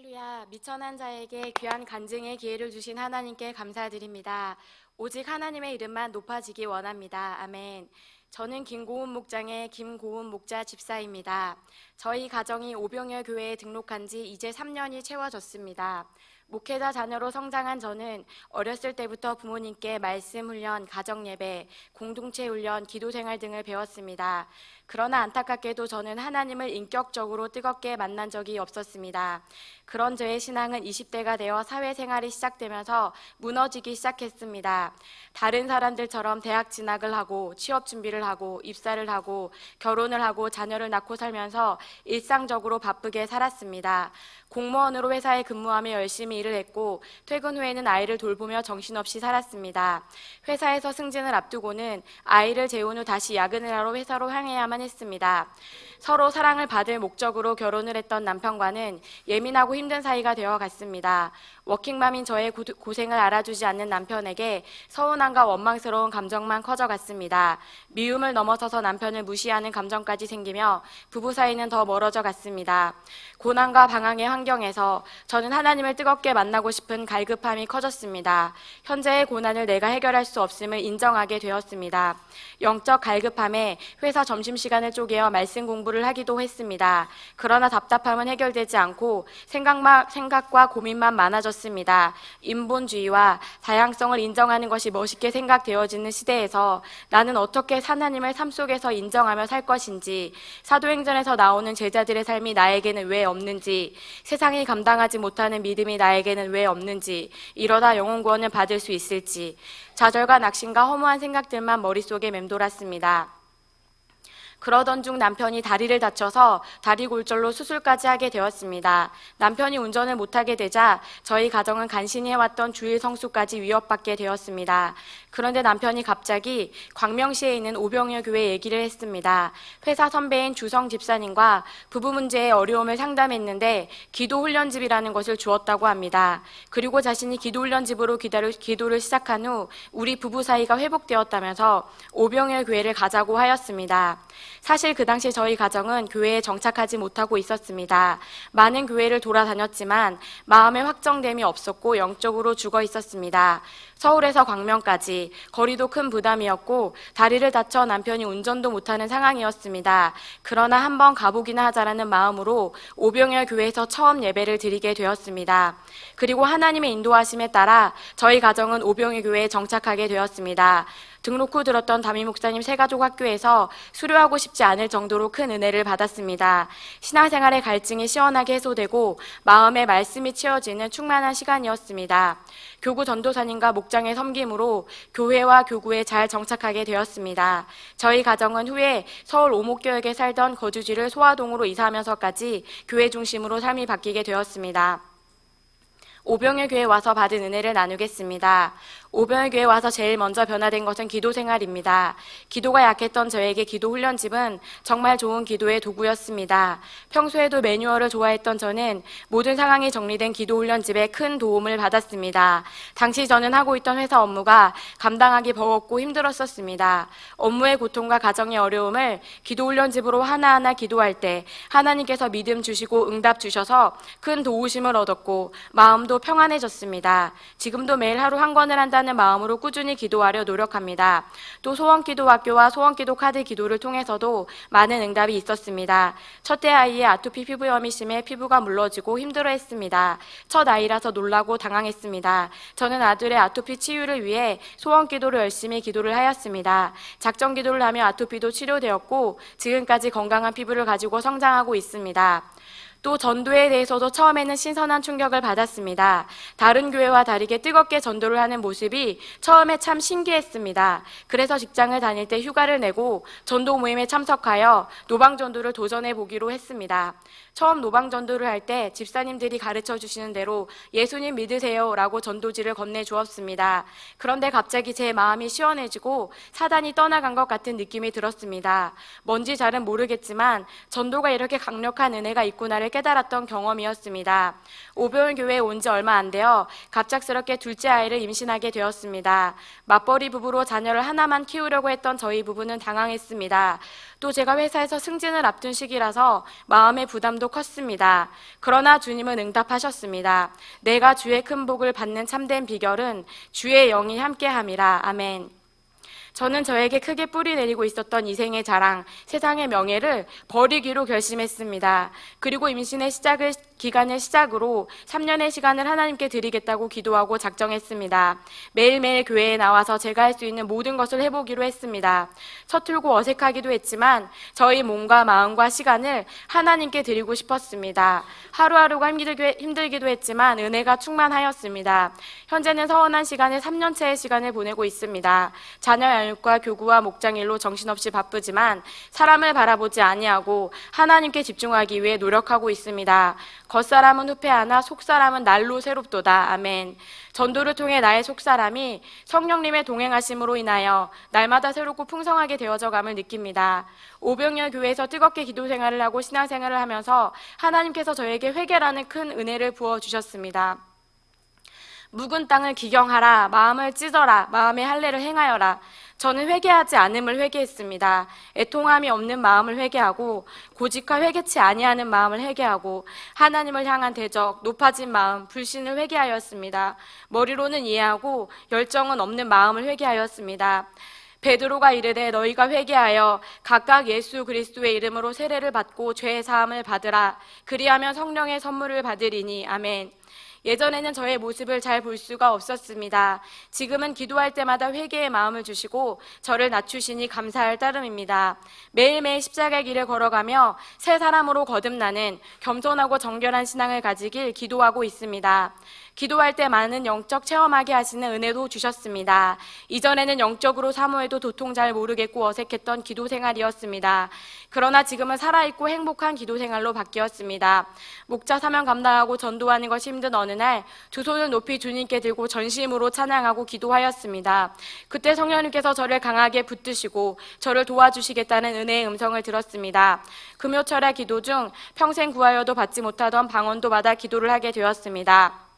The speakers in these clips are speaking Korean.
할렐루야, 미천한 자에게 귀한 간증의 기회를 주신 하나님께 감사드립니다. 오직 하나님의 이름만 높아지기 원합니다. 아멘. 저는 김고은 목장의 김고은 목자 집사입니다. 저희 가정이 오병열 교회에 등록한 지 이제 3년이 채워졌습니다. 목회자 자녀로 성장한 저는 어렸을 때부터 부모님께 말씀 훈련, 가정 예배, 공동체 훈련, 기도 생활 등을 배웠습니다. 그러나 안타깝게도 저는 하나님을 인격적으로 뜨겁게 만난 적이 없었습니다. 그런 저의 신앙은 20대가 되어 사회생활이 시작되면서 무너지기 시작했습니다. 다른 사람들처럼 대학 진학을 하고 취업 준비를 하고 입사를 하고 결혼을 하고 자녀를 낳고 살면서 일상적으로 바쁘게 살았습니다. 공무원으로 회사에 근무하며 열심히 일을 했고 퇴근 후에는 아이를 돌보며 정신없이 살았습니다. 회사에서 승진을 앞두고는 아이를 재운 후 다시 야근을 하러 회사로 향해야만 했습니다. 서로 사랑을 받을 목적으로 결혼을 했던 남편과는 예민하고 힘든 사이가 되어갔습니다. 워킹맘인 저의 고생을 알아주지 않는 남편에게 서운함과 원망스러운 감정만 커져갔습니다. 미움을 넘어서서 남편을 무시하는 감정까지 생기며 부부 사이는 더 멀어져 갔습니다. 고난과 방황의 환경에서 저는 하나님을 뜨겁게 만나고 싶은 갈급함이 커졌습니다. 현재의 고난을 내가 해결할 수 없음을 인정하게 되었습니다. 영적 갈급함에 회사 점심시간을 쪼개어 말씀 공부를 하기도 했습니다. 그러나 답답함은 해결되지 않고 생각과 고민만 많아졌습니다. 인본주의와 다양성을 인정하는 것이 멋있게 생각되어지는 시대에서 나는 어떻게 하나님을 삶 속에서 인정하며 살 것인지, 사도행전에서 나오는 제자들의 삶이 나에게는 왜 없는지, 세상이 감당하지 못하는 믿음이 나에게는 왜 없는지, 이러다 영혼 구원을 받을 수 있을지, 좌절과 낙심과 허무한 생각들만 머릿속에 맴돌았습니다. 그러던 중 남편이 다리를 다쳐서 다리 골절로 수술까지 하게 되었습니다. 남편이 운전을 못하게 되자 저희 가정은 간신히 해왔던 주일 성수까지 위협받게 되었습니다. 그런데 남편이 갑자기 광명시에 있는 오병열 교회 얘기를 했습니다. 회사 선배인 주성 집사님과 부부 문제의 어려움을 상담했는데 기도훈련집이라는 것을 주었다고 합니다. 그리고 자신이 기도훈련집으로 기도를 시작한 후 우리 부부 사이가 회복되었다면서 오병열 교회를 가자고 하였습니다. 사실 그 당시 저희 가정은 교회에 정착하지 못하고 있었습니다. 많은 교회를 돌아다녔지만 마음의 확정됨이 없었고 영적으로 죽어 있었습니다. 서울에서 광명까지 거리도 큰 부담이었고 다리를 다쳐 남편이 운전도 못하는 상황이었습니다. 그러나 한번 가보기나 하자라는 마음으로 오병열 교회에서 처음 예배를 드리게 되었습니다. 그리고 하나님의 인도하심에 따라 저희 가정은 오병열 교회에 정착하게 되었습니다. 등록 후 들었던 담임 목사님 새가족 학교에서 수료하고 싶지 않을 정도로 큰 은혜를 받았습니다. 신앙생활의 갈증이 시원하게 해소되고 마음의 말씀이 채워지는 충만한 시간이었습니다. 교구 전도사님과 목장의 섬김으로 교회와 교구에 잘 정착하게 되었습니다. 저희 가정은 후에 서울 오목교역에 살던 거주지를 소화동으로 이사하면서까지 교회 중심으로 삶이 바뀌게 되었습니다. 오병열 교회에 와서 받은 은혜를 나누겠습니다. 오병열 교회에 와서 제일 먼저 변화된 것은 기도 생활입니다. 기도가 약했던 저에게 기도 훈련집은 정말 좋은 기도의 도구였습니다. 평소에도 매뉴얼을 좋아했던 저는 모든 상황이 정리된 기도 훈련집에 큰 도움을 받았습니다. 당시 저는 하고 있던 회사 업무가 감당하기 버겁고 힘들었었습니다. 업무의 고통과 가정의 어려움을 기도 훈련집으로 하나하나 기도할 때 하나님께서 믿음 주시고 응답 주셔서 큰 도우심을 얻었고 마음도 평안해졌습니다. 지금도 매일 하루 한 권을 한다는 마음으로 꾸준히 기도하려 노력합니다. 또 소원기도학교와 소원기도 카드 기도를 통해서도 많은 응답이 있었습니다. 첫째 아이의 아토피 피부염이 심해 피부가 물러지고 힘들어했습니다. 첫 아이라서 놀라고 당황했습니다. 저는 아들의 아토피 치유를 위해 소원기도를 열심히 기도를 하였습니다. 작정기도를 하며 아토피도 치료되었고 지금까지 건강한 피부를 가지고 성장하고 있습니다. 또 전도에 대해서도 처음에는 신선한 충격을 받았습니다. 다른 교회와 다르게 뜨겁게 전도를 하는 모습이 처음에 참 신기했습니다. 그래서 직장을 다닐 때 휴가를 내고 전도 모임에 참석하여 노방전도를 도전해 보기로 했습니다. 처음 노방전도를 할 때 집사님들이 가르쳐 주시는 대로 예수님 믿으세요 라고 전도지를 건네주었습니다. 그런데 갑자기 제 마음이 시원해지고 사단이 떠나간 것 같은 느낌이 들었습니다. 뭔지 잘은 모르겠지만 전도가 이렇게 강력한 은혜가 있구나를 깨달았던 경험이었습니다. 오병열 교회에 온 지 얼마 안 되어 갑작스럽게 둘째 아이를 임신하게 되었습니다. 맞벌이 부부로 자녀를 하나만 키우려고 했던 저희 부부는 당황했습니다. 또 제가 회사에서 승진을 앞둔 시기라서 마음의 부담도 기도도 컸습니다. 그러나 주님은 응답하셨습니다. 내가 주의 큰 복을 받는 참된 비결은 주의 영이 함께함이라. 아멘. 저는 저에게 크게 뿌리 내리고 있었던 이생의 자랑, 세상의 명예를 버리기로 결심했습니다. 그리고 임신의 기간을 시작으로 3년의 시간을 하나님께 드리겠다고 기도하고 작정했습니다. 매일매일 교회에 나와서 제가 할 수 있는 모든 것을 해보기로 했습니다. 서툴고 어색하기도 했지만 저희 몸과 마음과 시간을 하나님께 드리고 싶었습니다. 하루하루가 힘들기도 했지만 은혜가 충만하였습니다. 현재는 서원한 시간에 3년째의 시간을 보내고 있습니다. 자녀 양육과 교구와 목장일로 정신없이 바쁘지만 사람을 바라보지 아니하고 하나님께 집중하기 위해 노력하고 있습니다. 겉사람은 후패하나 속사람은 날로 새롭도다. 아멘. 전도를 통해 나의 속사람이 성령님의 동행하심으로 인하여 날마다 새롭고 풍성하게 되어져감을 느낍니다. 오병이어 교회에서 뜨겁게 기도 생활을 하고 신앙생활을 하면서 하나님께서 저에게 회개라는 큰 은혜를 부어주셨습니다. 묵은 땅을 기경하라, 마음을 찢어라, 마음의 할례를 행하여라. 저는 회개하지 않음을 회개했습니다. 애통함이 없는 마음을 회개하고 고집과 회개치 아니하는 마음을 회개하고 하나님을 향한 대적, 높아진 마음, 불신을 회개하였습니다. 머리로는 이해하고 열정은 없는 마음을 회개하였습니다. 베드로가 이르되 너희가 회개하여 각각 예수 그리스도의 이름으로 세례를 받고 죄의 사함을 받으라. 그리하면 성령의 선물을 받으리니. 아멘. 예전에는 저의 모습을 잘 볼 수가 없었습니다. 지금은 기도할 때마다 회개의 마음을 주시고 저를 낮추시니 감사할 따름입니다. 매일매일 십자가의 길을 걸어가며 새 사람으로 거듭나는 겸손하고 정결한 신앙을 가지길 기도하고 있습니다. 기도할 때 많은 영적 체험하게 하시는 은혜도 주셨습니다. 이전에는 영적으로 사모해도 도통 잘 모르겠고 어색했던 기도 생활이었습니다. 그러나 지금은 살아있고 행복한 기도 생활로 바뀌었습니다. 목자 사명 감당하고 전도하는 것이 힘든 어느 날 두 손을 높이 주님께 들고 전심으로 찬양하고 기도하였습니다. 그때 성령님께서 저를 강하게 붙드시고 저를 도와주시겠다는 은혜의 음성을 들었습니다. 금요철야 기도 중 평생 구하여도 받지 못하던 방언도 받아 기도를 하게 되었습니다.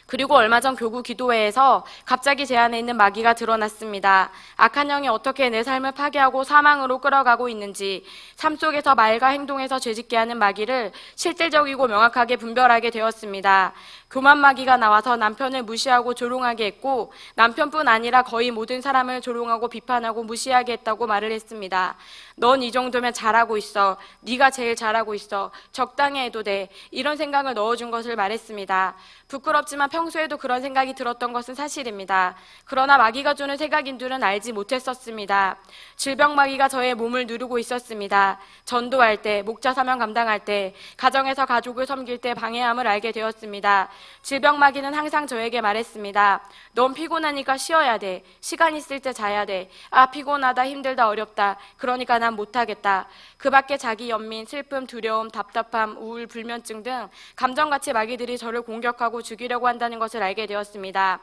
그리고 얼마 전 교구 기도회에서 갑자기 제 안에 있는 마귀가 드러났습니다. 악한 영이 어떻게 내 삶을 파괴하고 사망으로 끌어가고 있는지, 삶 속에서 말과 행동에서 죄짓게 하는 마귀를 실질적이고 명확하게 분별하게 되었습니다. 교만 마귀가 나와서 남편을 무시하고 조롱하게 했고 남편뿐 아니라 거의 모든 사람을 조롱하고 비판하고 무시하게 했다고 말을 했습니다. 넌 이 정도면 잘하고 있어. 네가 제일 잘하고 있어. 적당히 해도 돼. 이런 생각을 넣어준 것을 말했습니다. 부끄럽지만 평소에도 그런 생각이 들었던 것은 사실입니다. 그러나 마귀가 주는 생각인 줄은 알지 못했었습니다. 질병 마귀가 저의 몸을 누르고 있었습니다. 전도할 때, 목자 사명 감당할 때, 가정에서 가족을 섬길 때 방해함을 알게 되었습니다. 질병 마귀는 항상 저에게 말했습니다. 넌 피곤하니까 쉬어야 돼. 시간 있을 때 자야 돼. 아, 피곤하다, 힘들다, 어렵다. 그러니까 난 못하겠다. 그 밖에 자기 연민, 슬픔, 두려움, 답답함, 우울, 불면증 등 감정같이 마귀들이 저를 공격하고 죽이려고 한다는 것을 알게 되었습니다.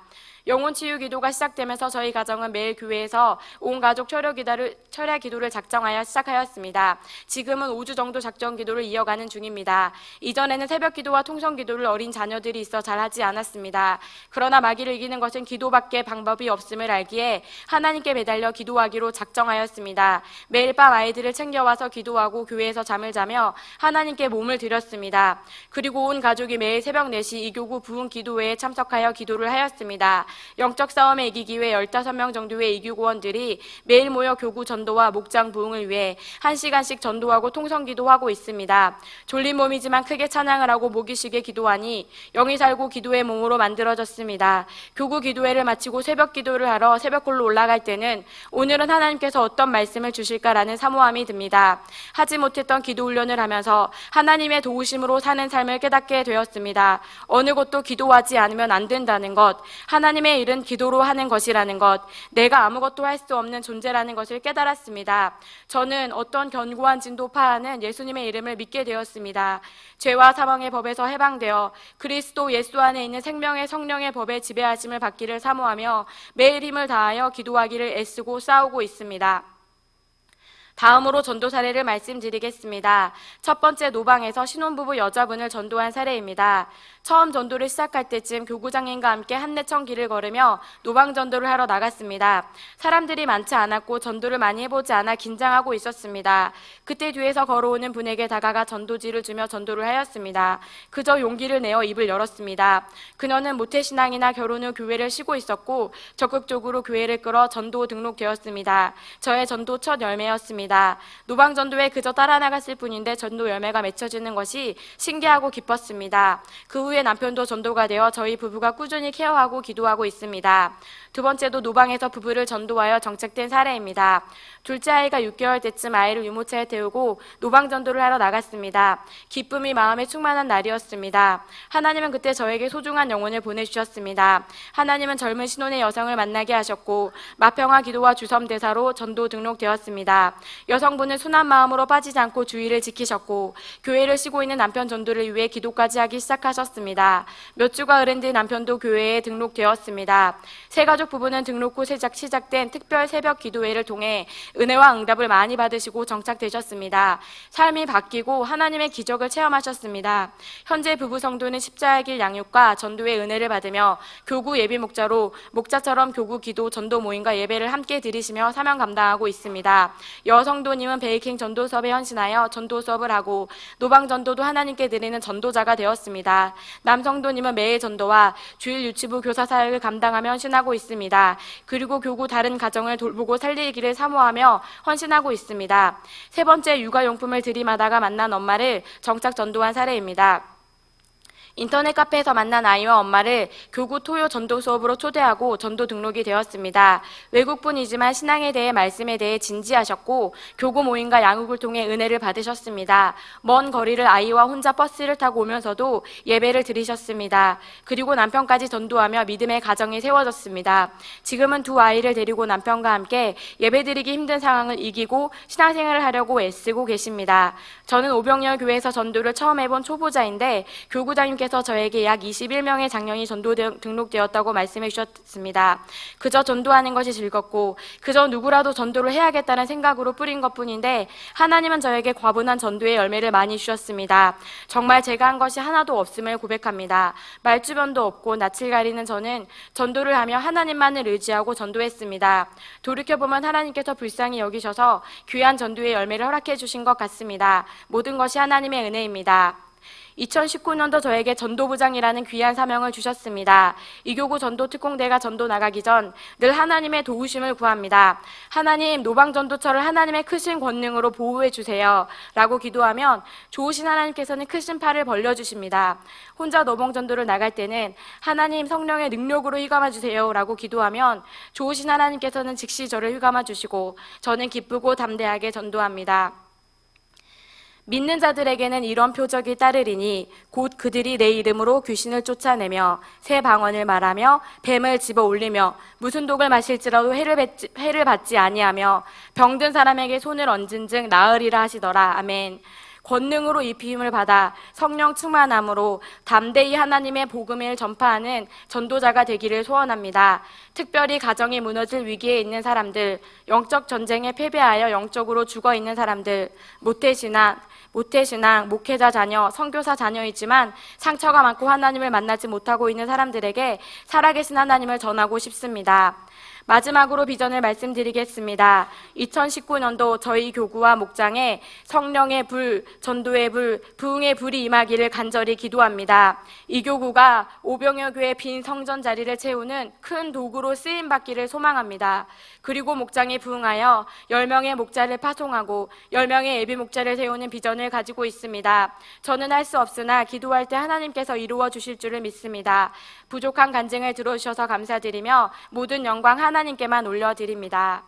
영혼치유 기도가 시작되면서 저희 가정은 매일 교회에서 온 가족 철야 기도를 작정하여 시작하였습니다. 지금은 5주 정도 작정 기도를 이어가는 중입니다. 이전에는 새벽 기도와 통성 기도를 어린 자녀들이 있어 잘하지 않았습니다. 그러나 마귀를 이기는 것은 기도밖에 방법이 없음을 알기에 하나님께 매달려 기도하기로 작정하였습니다. 매일 밤 아이들을 챙겨와서 기도하고 교회에서 잠을 자며 하나님께 몸을 드렸습니다. 그리고 온 가족이 매일 새벽 4시 이교구 부흥 기도회에 참석하여 기도를 하였습니다. 영적 싸움에 이기기 위해 15명 정도의 이교구원들이 매일 모여 교구 전도와 목장 부흥을 위해 1시간씩 전도하고 통성기도하고 있습니다. 졸린 몸이지만 크게 찬양을 하고 목이 쉬게 기도하니 영이 살고 기도의 몸으로 만들어졌습니다. 교구 기도회를 마치고 새벽 기도를 하러 새벽골로 올라갈 때는 오늘은 하나님께서 어떤 말씀을 주실까라는 사모함이 듭니다. 하지 못했던 기도 훈련을 하면서 하나님의 도우심으로 사는 삶을 깨닫게 되었습니다. 어느 것도 기도하지 않으면 안 된다는 것, 하나님의 일은 기도로 하는 것이라는 것, 내가 아무것도 할 수 없는 존재라는 것을 깨달았습니다. 저는 어떤 견고한 진도 파하는 예수님의 이름을 믿게 되었습니다. 죄와 사망의 법에서 해방되어 그리스도 예수 안에 있는 생명의 성령의 법에 지배하심을 받기를 사모하며 매일 힘을 다하여 기도하기를 애쓰고 싸우고 있습니다. 다음으로 전도 사례를 말씀드리겠습니다. 첫 번째, 노방에서 신혼부부 여자분을 전도한 사례입니다. 처음 전도를 시작할 때쯤 교구장님과 함께 한내천 길을 걸으며 노방 전도를 하러 나갔습니다. 사람들이 많지 않았고 전도를 많이 해보지 않아 긴장하고 있었습니다. 그때 뒤에서 걸어오는 분에게 다가가 전도지를 주며 전도를 하였습니다. 그저 용기를 내어 입을 열었습니다. 그녀는 모태신앙이나 결혼 후 교회를 쉬고 있었고 적극적으로 교회를 끌어 전도 등록되었습니다. 저의 전도 첫 열매였습니다. 노방전도에 그저 따라 나갔을 뿐인데 전도 열매가 맺혀지는 것이 신기하고 기뻤습니다. 그 후에 남편도 전도가 되어 저희 부부가 꾸준히 케어하고 기도하고 있습니다. 두 번째도 노방에서 부부를 전도하여 정착된 사례입니다. 둘째 아이가 6개월 때쯤 아이를 유모차에 태우고 노방 전도를 하러 나갔습니다. 기쁨이 마음에 충만한 날이었습니다. 하나님은 그때 저에게 소중한 영혼을 보내주셨습니다. 하나님은 젊은 신혼의 여성을 만나게 하셨고 마평화 기도와 주섬 대사로 전도 등록되었습니다. 여성분은 순한 마음으로 빠지지 않고 주의를 지키셨고 교회를 쉬고 있는 남편 전도를 위해 기도까지 하기 시작하셨습니다. 몇 주가 흐른 뒤 남편도 교회에 등록되었습니다. 세 가족 부부는 등록 후 시작된 특별 새벽 기도회를 통해 은혜와 응답을 많이 받으시고 정착되셨습니다. 삶이 바뀌고 하나님의 기적을 체험하셨습니다. 현재 부부 성도는 십자가의 길 양육과 전도의 은혜를 받으며 교구 예비 목자로 목자처럼 교구 기도 전도 모임과 예배를 함께 드리시며 사명 감당하고 있습니다. 여성도님은 베이킹 전도 수업에 헌신하여 전도 수업을 하고 노방 전도도 하나님께 드리는 전도자가 되었습니다. 남성도님은 매일 전도와 주일 유치부 교사 사역을 감당하며 헌신하고 있습니다. 그리고 교구 다른 가정을 돌보고 살리기를 사모하며 헌신하고 있습니다. 세 번째, 육아용품을 들이마다가 만난 엄마를 정착 전도한 사례입니다. 인터넷 카페에서 만난 아이와 엄마를 교구 토요 전도 수업으로 초대하고 전도 등록이 되었습니다. 외국분이지만 신앙에 대해 말씀에 대해 진지하셨고 교구 모임과 양육을 통해 은혜를 받으셨습니다. 먼 거리를 아이와 혼자 버스를 타고 오면서도 예배를 드리셨습니다. 그리고 남편까지 전도하며 믿음의 가정이 세워졌습니다. 지금은 두 아이를 데리고 남편과 함께 예배드리기 힘든 상황을 이기고 신앙생활을 하려고 애쓰고 계십니다. 저는 오병열 교회에서 전도를 처음 해본 초보자인데 교구장님께서 저에게 약 21명의 장년이 전도 등록되었다고 말씀해 주셨습니다. 그저 전도하는 것이 즐겁고 그저 누구라도 전도를 해야겠다는 생각으로 뿌린 것뿐인데 하나님은 저에게 과분한 전도의 열매를 많이 주셨습니다. 정말 제가 한 것이 하나도 없음을 고백합니다. 말주변도 없고 낯을 가리는 저는 전도를 하며 하나님만을 의지하고 전도했습니다. 돌이켜보면 하나님께서 불쌍히 여기셔서 귀한 전도의 열매를 허락해 주신 것 같습니다. 모든 것이 하나님의 은혜입니다. 2019년도 저에게 전도부장이라는 귀한 사명을 주셨습니다. 이교구 전도특공대가 전도 나가기 전 늘 하나님의 도우심을 구합니다. 하나님, 노방전도처를 하나님의 크신 권능으로 보호해 주세요 라고 기도하면 좋으신 하나님께서는 크신 팔을 벌려주십니다. 혼자 노방전도를 나갈 때는 하나님, 성령의 능력으로 휘감아 주세요 라고 기도하면 좋으신 하나님께서는 즉시 저를 휘감아 주시고 저는 기쁘고 담대하게 전도합니다. 믿는 자들에게는 이런 표적이 따르리니 곧 그들이 내 이름으로 귀신을 쫓아내며 새 방언을 말하며 뱀을 집어 올리며 무슨 독을 마실지라도 해를 받지 아니하며 병든 사람에게 손을 얹은즉 나으리라 하시더라. 아멘. 권능으로 입힘을 받아 성령 충만함으로 담대히 하나님의 복음을 전파하는 전도자가 되기를 소원합니다. 특별히 가정이 무너질 위기에 있는 사람들, 영적 전쟁에 패배하여 영적으로 죽어있는 사람들, 모태신앙, 목회자 자녀, 선교사 자녀이지만 상처가 많고 하나님을 만나지 못하고 있는 사람들에게 살아계신 하나님을 전하고 싶습니다. 마지막으로 비전을 말씀드리겠습니다. 2019년도 저희 교구와 목장에 성령의 불, 전도의 불, 부흥의 불이 임하기를 간절히 기도합니다. 이 교구가 오병여 교회 빈 성전 자리를 채우는 큰 도구로 쓰임받기를 소망합니다. 그리고 목장에 부흥하여 10명의 목자를 파송하고 10명의 예비 목자를 세우는 비전을 가지고 있습니다. 저는 할 수 없으나 기도할 때 하나님께서 이루어 주실 줄을 믿습니다. 부족한 간증을 들어주셔서 감사드리며 모든 영광 하나님께만 올려드립니다.